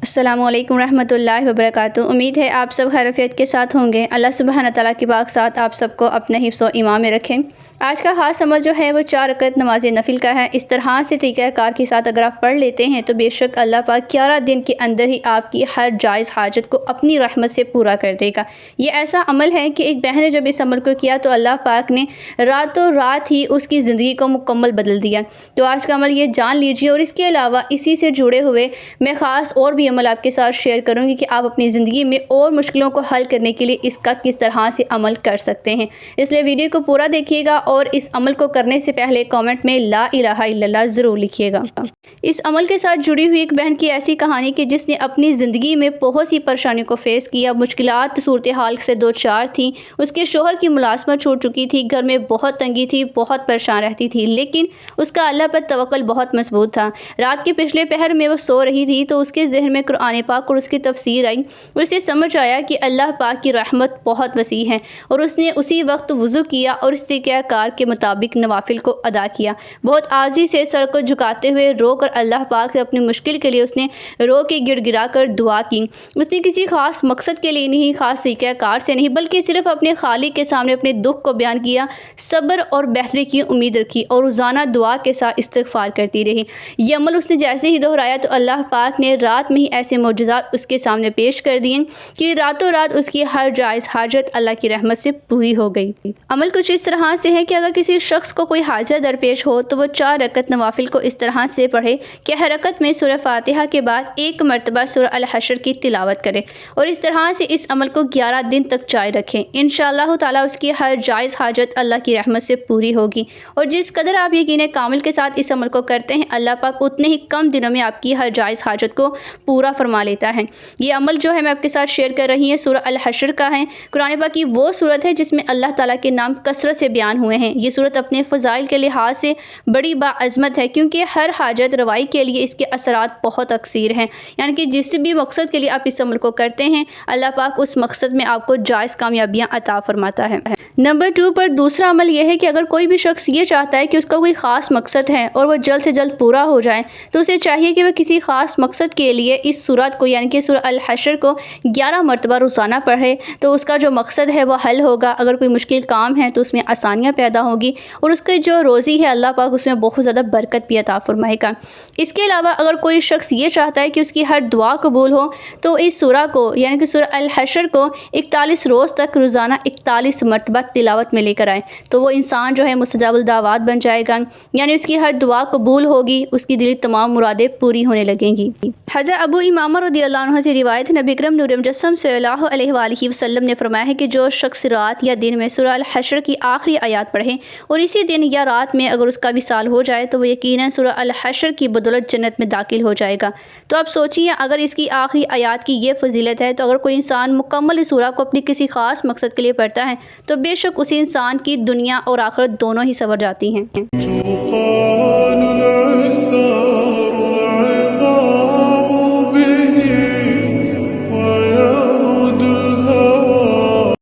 السلام علیکم ورحمۃ اللہ وبرکاتہ۔ امید ہے آپ سب خیریت کے ساتھ ہوں گے۔ اللہ سبحانہ تعالیٰ کی پاک ساتھ آپ سب کو اپنے حفظ و ایمان میں رکھیں۔ آج کا خاص عمل جو ہے وہ 4 رکعت نماز نفل کا ہے۔ اس طرح سے طریقہ کار کے ساتھ اگر آپ پڑھ لیتے ہیں تو بے شک اللہ پاک 11 دن کے اندر ہی آپ کی ہر جائز حاجت کو اپنی رحمت سے پورا کر دے گا۔ یہ ایسا عمل ہے کہ ایک بہن نے جب اس عمل کو کیا تو اللہ پاک نے راتوں رات ہی اس کی زندگی کو مکمل بدل دیا۔ تو آج کا عمل یہ جان لیجیے، اور اس کے علاوہ اسی سے جڑے ہوئے میں خاص اور بھی عمل آپ کے ساتھ شیئر کروں گی کہ آپ اپنی زندگی میں اور مشکلوں کو حل کرنے کے لیے اس کا کس طرح سے عمل کر سکتے ہیں۔ اس لیے ویڈیو کو پورا دیکھیے گا اور اس عمل کو کرنے سے پہلے کامنٹ میں لا الہ الا اللہ ضرور لکھیے گا۔ اس عمل کے ساتھ جڑی ہوئی ایک بہن کی ایسی کہانی کہ جس نے اپنی زندگی میں بہت سی پریشانیوں کو فیس کیا، مشکلات صورتحال سے دو چار تھیں۔ اس کے شوہر کی ملازمت چھوٹ چکی تھی، گھر میں بہت تنگی تھی، بہت پریشان رہتی تھی، لیکن اس کا اللہ پر توکل بہت مضبوط تھا۔ رات کے پچھلے پہر میں وہ سو رہی تھی تو اس کے ذہن میں قرآن پاک اور اس کی تفسیر آئی، اور اسے سمجھ آیا کہ اللہ پاک کی رحمت بہت وسیع ہے، اور اس نے اسی وقت وضو کیا اور اس طریقہ کار کے مطابق نوافل کو ادا کیا۔ بہت عاجزی سے سر کو جھکاتے ہوئے رو کر اللہ پاک سے اپنی مشکل کے لیے اس نے رو کے گڑ گڑا کر دعا کی۔ اس نے کسی خاص مقصد کے لیے نہیں، خاص طریقہ کار سے نہیں، بلکہ صرف اپنے خالق کے سامنے اپنے دکھ کو بیان کیا، صبر اور بہتری کی امید رکھی، اور روزانہ دعا کے ساتھ استغفار کرتی رہی۔ یہ عمل اس نے جیسے ہی دہرایا تو اللہ پاک نے رات میں ہی ایسے معجزات اس کے سامنے پیش کر دیے کہ راتوں رات اس کی ہر جائز حاجت اللہ کی رحمت سے پوری ہو گئی۔ عمل کچھ اس طرح سے ہے کہ اگر کسی شخص کو کوئی حاجت درپیش ہو تو وہ 4 رکعت نوافل کو اس طرح سے پڑھے کہ ہر رکعت میں سورہ فاتحہ کے بعد 1 مرتبہ سورہ الحشر کی تلاوت کرے، اور اس طرح سے اس عمل کو 11 دن تک جاری رکھیں۔ انشاءاللہ تعالیٰ اس کی ہر جائز حاجت اللہ کی رحمت سے پوری ہوگی، اور جس قدر آپ یقین کامل کے ساتھ اس عمل کو کرتے ہیں اللہ پاک اتنے ہی کم دنوں میں آپ کی ہر جائز حاجت کو پورا فرما لیتا ہے۔ یہ عمل جو ہے میں آپ کے ساتھ شیئر کر رہی ہیں سورہ الحشر کا ہے۔ قرآن پاک کی وہ سورت ہے جس میں اللہ تعالیٰ کے نام کثرت سے بیان ہوئے ہیں۔ یہ سورت اپنے فضائل کے لحاظ سے بڑی باعظمت ہے، کیونکہ ہر حاجت روائی کے لیے اس کے اثرات بہت اکثیر ہیں، یعنی کہ جس بھی مقصد کے لیے آپ اس عمل کو کرتے ہیں اللہ پاک اس مقصد میں آپ کو جائز کامیابیاں عطا فرماتا ہے۔ نمبر 2 پر دوسرا عمل یہ ہے کہ اگر کوئی بھی شخص یہ چاہتا ہے کہ اس کا کوئی خاص مقصد ہے اور وہ جلد سے جلد پورا ہو جائے تو اسے چاہیے کہ وہ کسی خاص مقصد کے لیے اس سورت کو یعنی کہ سورہ الحشر کو 11 مرتبہ روزانہ پڑھے، تو اس کا جو مقصد ہے وہ حل ہوگا۔ اگر کوئی مشکل کام ہے تو اس میں آسانیاں پیدا ہوگی، اور اس کی جو روزی ہے اللہ پاک اس میں بہت زیادہ برکت بھی عطا فرمائے گا۔ اس کے علاوہ اگر کوئی شخص یہ چاہتا ہے کہ اس کی ہر دعا قبول ہو تو اس سورہ کو یعنی کہ سورہ الحشر کو 41 روز تک روزانہ 41 مرتبہ تلاوت میں لے کر آئے، تو وہ انسان جو ہے مستجاب الدعوات بن جائے گا، یعنی اس کی ہر دعا قبول ہوگی، اس کی دلی تمام مرادیں پوری ہونے لگیں گی۔ حضرت ابو امامہ رضی اللہ عنہ سے روایت ہے، نبی اکرم نور مجسم صلی اللہ علیہ وآلہ وسلم نے فرمایا ہے کہ جو شخص رات یا دن میں سورہ الحشر کی آخری آیات پڑھے اور اسی دن یا رات میں اگر اس کا وصال ہو جائے تو وہ یقیناً سورہ الحشر کی بدولت جنت میں داخل ہو جائے گا۔ تو آپ سوچیے، اگر اس کی آخری آیات کی یہ فضیلت ہے تو اگر کوئی انسان مکمل اس سورہ کو اپنی کسی خاص مقصد کے لیے پڑھتا ہے تو بے شک اسی انسان کی دنیا اور آخرت دونوں ہی سنور جاتی ہیں۔